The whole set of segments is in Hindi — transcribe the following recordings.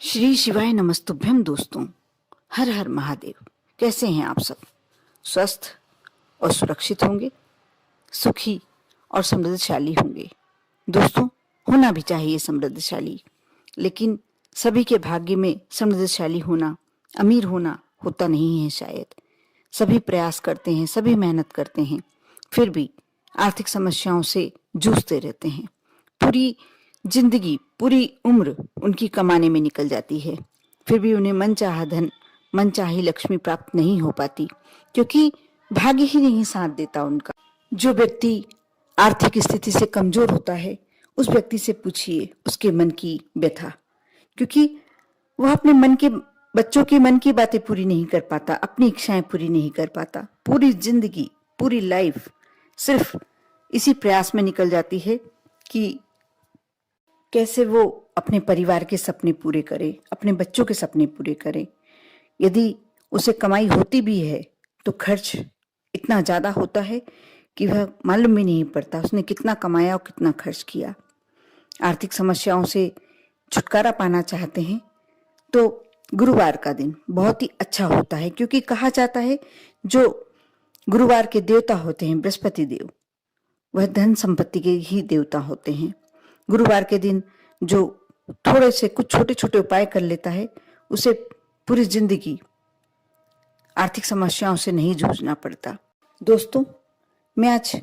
श्री शिवाय नमस्तुभ्यम दोस्तों। हर हर महादेव। कैसे हैं आप सब? स्वस्थ और सुरक्षित होंगे, सुखी और समृद्धशाली होंगे। दोस्तों, होना भी चाहिए समृद्धशाली, लेकिन सभी के भाग्य में समृद्धशाली होना, अमीर होना होता नहीं है शायद। सभी प्रयास करते हैं, सभी मेहनत करते हैं, फिर भी आर्थिक समस्याओं से जूझते रहते हैं। पूरी जिंदगी, पूरी उम्र उनकी कमाने में निकल जाती है, फिर भी उन्हें मनचाहा धन, मनचाही लक्ष्मी प्राप्त नहीं हो पाती, क्योंकि भाग्य ही नहीं साथ देता उनका। जो व्यक्ति आर्थिक स्थिति से कमजोर होता है, उस व्यक्ति से पूछिए उसके मन की व्यथा, क्योंकि वह अपने मन के, बच्चों के मन की बातें पूरी नहीं कर पाता, अपनी इच्छाएं पूरी नहीं कर पाता। पूरी जिंदगी, पूरी लाइफ सिर्फ इसी प्रयास में निकल जाती है कि कैसे वो अपने परिवार के सपने पूरे करे, अपने बच्चों के सपने पूरे करे। यदि उसे कमाई होती भी है तो खर्च इतना ज्यादा होता है कि वह मालूम भी नहीं पड़ता उसने कितना कमाया और कितना खर्च किया। आर्थिक समस्याओं से छुटकारा पाना चाहते हैं तो गुरुवार का दिन बहुत ही अच्छा होता है, क्योंकि कहा जाता है जो गुरुवार के देवता होते हैं, बृहस्पति देव, वह धन संपत्ति के ही देवता होते हैं। गुरुवार के दिन जो थोड़े से कुछ छोटे छोटे उपाय कर लेता है, उसे पूरी जिंदगी आर्थिक समस्याओं से नहीं जूझना पड़ता। दोस्तों, मैं आज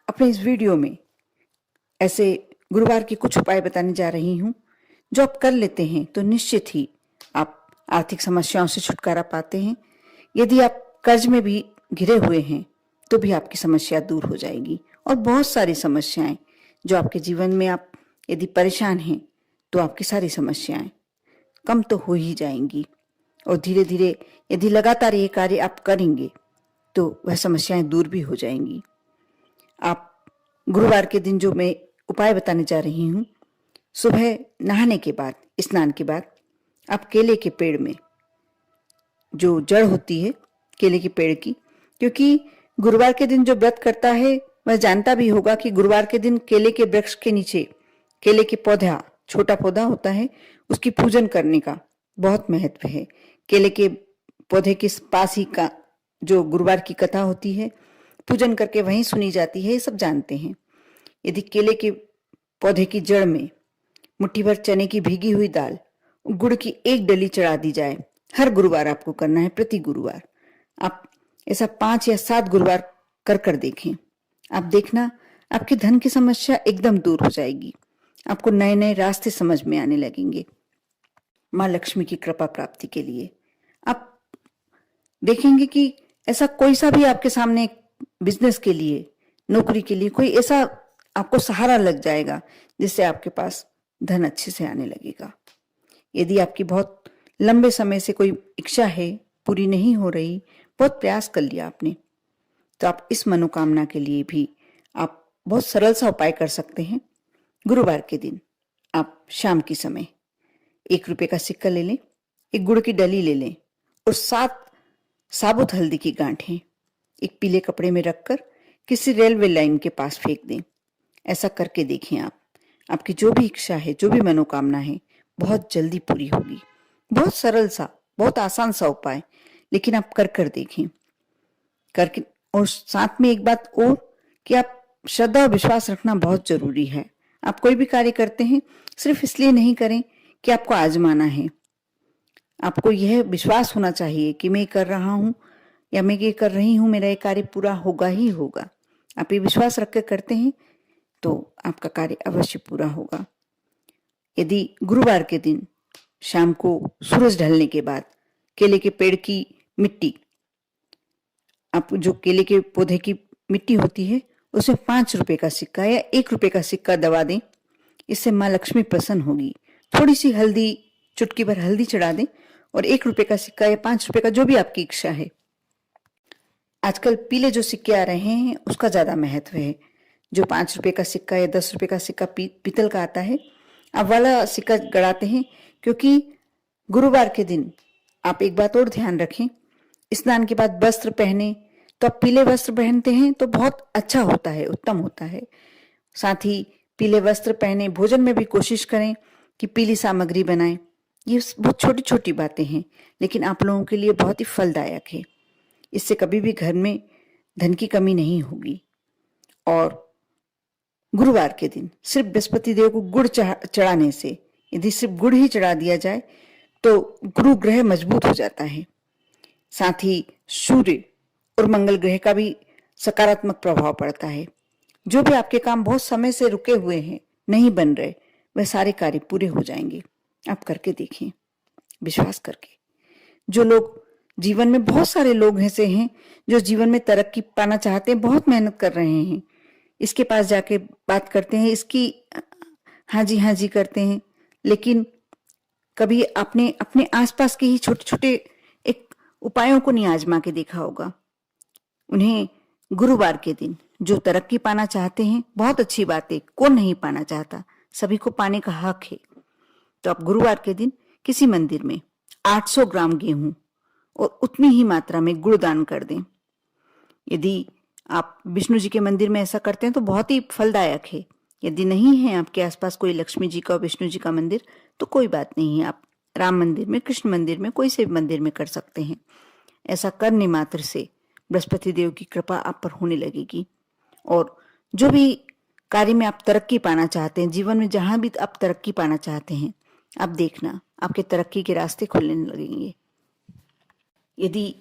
अपने इस वीडियो में ऐसे गुरुवार के कुछ उपाय बताने जा रही हूं, जो आप कर लेते हैं तो निश्चित ही आप आर्थिक समस्याओं से छुटकारा पाते हैं। यदि आप कर्ज में भी घिरे हुए हैं तो भी आपकी समस्या दूर हो जाएगी, और बहुत सारी समस्याएं जो आपके जीवन में, आप यदि परेशान हैं तो आपकी सारी समस्याएं कम तो हो ही जाएंगी, और धीरे धीरे यदि लगातार ये कार्य आप करेंगे तो वह समस्याएं दूर भी हो जाएंगी। आप गुरुवार के दिन जो मैं उपाय बताने जा रही हूँ, सुबह नहाने के बाद, स्नान के बाद आप केले के पेड़ में जो जड़ होती है केले के पेड़ की, क्योंकि गुरुवार के दिन जो व्रत करता है वह जानता भी होगा कि गुरुवार के दिन केले के वृक्ष के नीचे केले के पौधा, छोटा पौधा होता है, उसकी पूजन करने का बहुत महत्व है। केले के पौधे के पास ही का जो गुरुवार की कथा होती है, पूजन करके वहीं सुनी जाती है, ये सब जानते हैं। यदि केले के पौधे की जड़ में मुट्ठी भर चने की भीगी हुई दाल, गुड़ की एक डली चढ़ा दी जाए, हर गुरुवार आपको करना है, प्रति गुरुवार आप ऐसा 5 या 7 गुरुवार कर कर देखें। आप देखना आपकी धन की समस्या एकदम दूर हो जाएगी, आपको नए नए रास्ते समझ में आने लगेंगे। माँ लक्ष्मी की कृपा प्राप्ति के लिए आप देखेंगे कि ऐसा कोई सा भी आपके सामने बिजनेस के लिए, नौकरी के लिए कोई ऐसा आपको सहारा लग जाएगा जिससे आपके पास धन अच्छे से आने लगेगा। यदि आपकी बहुत लंबे समय से कोई इच्छा है, पूरी नहीं हो रही, बहुत प्रयास कर लिया आपने, तो आप इस मनोकामना के लिए भी आप बहुत सरल सा उपाय कर सकते हैं। गुरुवार के दिन आप शाम के समय 1 रुपए का सिक्का ले लें, एक गुड़ की डली ले लें, और 7 साबुत हल्दी की गांठें एक पीले कपड़े में रखकर किसी रेलवे लाइन के पास फेंक दें। ऐसा करके देखें आप, आपकी जो भी इच्छा है, जो भी मनोकामना है, बहुत जल्दी पूरी होगी। बहुत सरल सा, बहुत आसान सा उपाय, लेकिन आप कर कर देखें करके। और साथ में एक बात और, कि आप श्रद्धा और विश्वास रखना बहुत जरूरी है। आप कोई भी कार्य करते हैं सिर्फ इसलिए नहीं करें कि आपको आजमाना है, आपको यह विश्वास होना चाहिए कि मैं कर रहा हूं या मैं ये कर रही हूं, मेरा ये कार्य पूरा होगा ही होगा। आप ये विश्वास रख कर करते हैं तो आपका कार्य अवश्य पूरा होगा। यदि गुरुवार के दिन शाम को सूरज ढलने के बाद केले के पेड़ की मिट्टी, आप जो केले के पौधे की मिट्टी होती है, उसे 5 रुपए का सिक्का या 1 रुपए का सिक्का दबा दें, इससे माँ लक्ष्मी प्रसन्न होगी। थोड़ी सी हल्दी, चुटकी भर हल्दी चढ़ा दें, और 1 रुपए का सिक्का या 5 रुपए का, जो भी आपकी इच्छा है। आजकल पीले जो सिक्के आ रहे हैं उसका ज्यादा महत्व है। जो 5 रुपए का सिक्का या 10 रुपए का सिक्का पीतल का आता है, आप वाला सिक्का गड़ाते हैं, क्योंकि गुरुवार के दिन आप एक बात और ध्यान रखें, स्नान के बाद वस्त्र पहने तो आप पीले वस्त्र पहनते हैं तो बहुत अच्छा होता है, उत्तम होता है। साथ ही पीले वस्त्र पहने, भोजन में भी कोशिश करें कि पीली सामग्री बनाएं, ये बहुत छोटी छोटी बातें हैं, लेकिन आप लोगों के लिए बहुत ही फलदायक है। इससे कभी भी घर में धन की कमी नहीं होगी। और गुरुवार के दिन सिर्फ बृहस्पति देव को गुड़ चढ़ाने से, यदि सिर्फ गुड़ ही चढ़ा दिया जाए तो गुरु ग्रह मजबूत हो जाता है। साथ ही सूर्य और मंगल ग्रह का भी सकारात्मक प्रभाव पड़ता है। जो भी आपके काम बहुत समय से रुके हुए हैं, नहीं बन रहे, वह सारे कार्य पूरे हो जाएंगे। आप करके देखें, विश्वास करके। जो लोग जीवन में, बहुत सारे लोग ऐसे हैं जो जीवन में तरक्की पाना चाहते हैं, बहुत मेहनत कर रहे हैं, इसके पास जाके बात करते हैं, इसकी हाँ जी करते हैं, लेकिन कभी आपने अपने आसपास के ही छोटे छोटे एक उपायों को नहीं आजमा के देखा होगा। उन्हें गुरुवार के दिन जो तरक्की पाना चाहते हैं, बहुत अच्छी बात है, कौन नहीं पाना चाहता, सभी को पाने का हक है। तो आप गुरुवार के दिन किसी मंदिर में 800 ग्राम गेहूं और उतनी ही मात्रा में गुड़ दान कर दें। यदि आप विष्णु जी के मंदिर में ऐसा करते हैं तो बहुत ही फलदायक है। यदि नहीं है आपके आसपास कोई लक्ष्मी जी का और विष्णु जी का मंदिर, तो कोई बात नहीं है, आप राम मंदिर में, कृष्ण मंदिर में, कोई से भी मंदिर में कर सकते हैं। ऐसा करने मात्र से बृहस्पति देव की कृपा आप पर होने लगेगी। और जो भी कार्य में आप तरक्की पाना चाहते हैं, जीवन में जहां भी आप तरक्की पाना चाहते हैं, आप देखना आपके तरक्की के रास्ते खुलने लगेंगे। यदि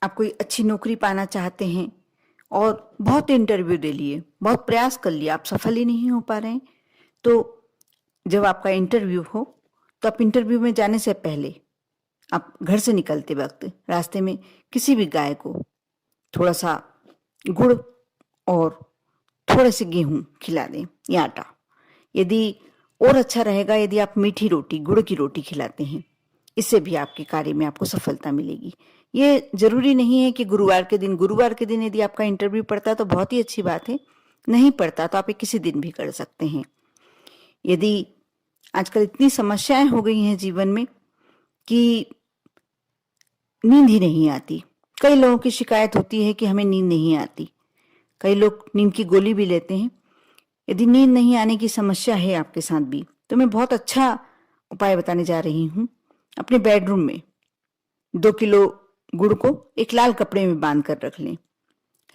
आप कोई अच्छी नौकरी पाना चाहते हैं और बहुत इंटरव्यू दे लिए, बहुत प्रयास कर लिया, आप सफल ही नहीं हो पा रहे हैं, तो जब आपका इंटरव्यू हो तो आप इंटरव्यू में जाने से पहले आप घर से निकलते वक्त रास्ते में किसी भी गाय को थोड़ा सा गुड़ और थोड़े से गेहूं खिला दें या आटा। यदि और अच्छा रहेगा यदि आप मीठी रोटी, गुड़ की रोटी खिलाते हैं, इससे भी आपके कार्य में आपको सफलता मिलेगी। ये जरूरी नहीं है कि गुरुवार के दिन यदि आपका इंटरव्यू पड़ता है तो बहुत ही अच्छी बात है, नहीं पड़ता तो आप किसी दिन भी कर सकते हैं। यदि आजकल इतनी समस्याएं हो गई हैं जीवन में कि नींद ही नहीं आती, कई लोगों की शिकायत होती है कि हमें नींद नहीं आती, कई लोग नींद की गोली भी लेते हैं। यदि नींद नहीं आने की समस्या है आपके साथ भी, तो मैं बहुत अच्छा उपाय बताने जा रही हूँ। अपने बेडरूम में 2 किलो गुड़ को एक लाल कपड़े में बांध कर रख लें,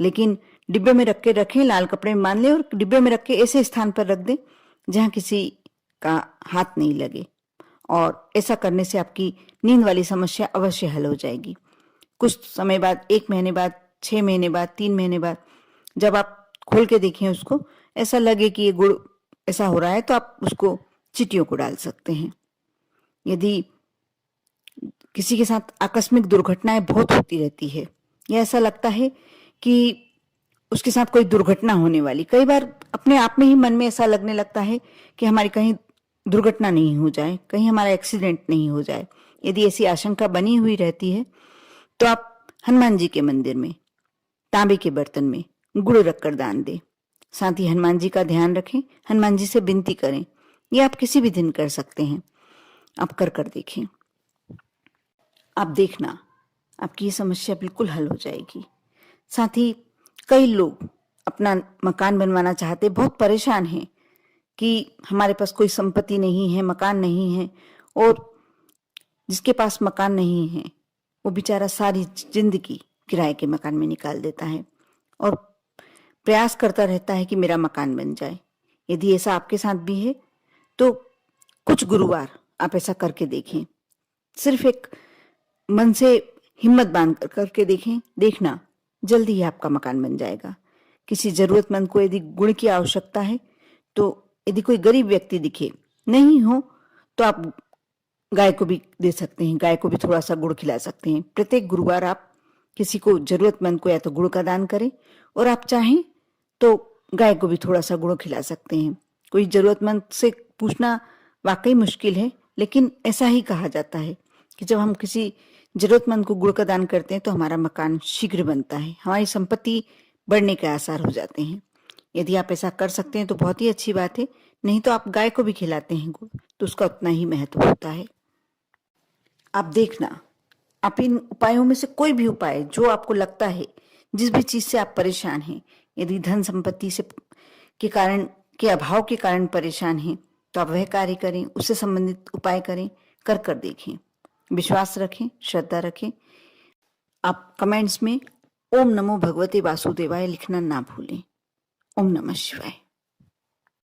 लेकिन डिब्बे में रख के रखें, लाल कपड़े में बांध लें और डिब्बे में रख के ऐसे स्थान पर रख दें जहां किसी का हाथ नहीं लगे। और ऐसा करने से आपकी नींद वाली समस्या अवश्य हल हो जाएगी। कुछ समय बाद, 1 महीने बाद, 6 महीने बाद, 3 महीने बाद, जब आप खोल के देखें उसको, ऐसा लगे कि ये गुड़ ऐसा हो रहा है, तो आप उसको चींटियों को डाल सकते हैं। यदि किसी के साथ आकस्मिक दुर्घटनाएं बहुत होती रहती है, या ऐसा लगता है कि उसके साथ कोई दुर्घटना होने वाली, कई बार अपने आप में ही मन में ऐसा लगने लगता है कि हमारी कहीं दुर्घटना नहीं हो जाए, कहीं हमारा एक्सीडेंट नहीं हो जाए। यदि ऐसी आशंका बनी हुई रहती है तो आप हनुमान जी के मंदिर में तांबे के बर्तन में गुड़ रखकर दान दें। साथ ही हनुमान जी का ध्यान रखें, हनुमान जी से विनती करें। ये आप किसी भी दिन कर सकते हैं, आप कर देखें। आप देखना आपकी ये समस्या बिल्कुल हल हो जाएगी। साथ ही कई लोग अपना मकान बनवाना चाहते, बहुत परेशान हैं कि हमारे पास कोई संपत्ति नहीं है, मकान नहीं है। और जिसके पास मकान नहीं है वो बेचारा सारी जिंदगी किराए के मकान में निकाल देता है और प्रयास करता रहता है कि मेरा मकान बन जाए। यदि ऐसा आपके साथ भी है तो कुछ गुरुवार आप ऐसा करके देखें, सिर्फ एक मन से हिम्मत बांध कर करके देखें, देखना जल्दी ही आपका मकान बन जाएगा। किसी जरूरतमंद को यदि गुड़ की आवश्यकता है तो यदि कोई गरीब व्यक्ति दिखे, नहीं हो तो आप गाय को भी दे सकते हैं, गाय को भी थोड़ा सा गुड़ खिला सकते हैं। प्रत्येक गुरुवार आप किसी को, जरूरतमंद को, या तो गुड़ का दान करें और आप चाहें तो गाय को भी थोड़ा सा गुड़ खिला सकते हैं। कोई जरूरतमंद से पूछना वाकई मुश्किल है, लेकिन ऐसा ही कहा जाता है कि जब हम किसी जरूरतमंद को गुड़ का दान करते हैं तो हमारा मकान शीघ्र बनता है, हमारी संपत्ति बढ़ने के आसार हो जाते हैं। यदि आप ऐसा कर सकते हैं तो बहुत ही अच्छी बात है, नहीं तो आप गाय को भी खिलाते हैं गुड़ तो उसका उतना ही महत्व होता है। आप देखना, आप इन उपायों में से कोई भी उपाय जो आपको लगता है, जिस भी चीज से आप परेशान हैं, यदि धन संपत्ति से के कारण, के अभाव के कारण परेशान हैं, तो आप वह कार्य करें, उससे संबंधित उपाय करें। कर कर देखें। विश्वास रखें, श्रद्धा रखें। आप कमेंट्स में ओम नमो भगवते वासुदेवाय लिखना ना भूलें। ओम नमः शिवाय।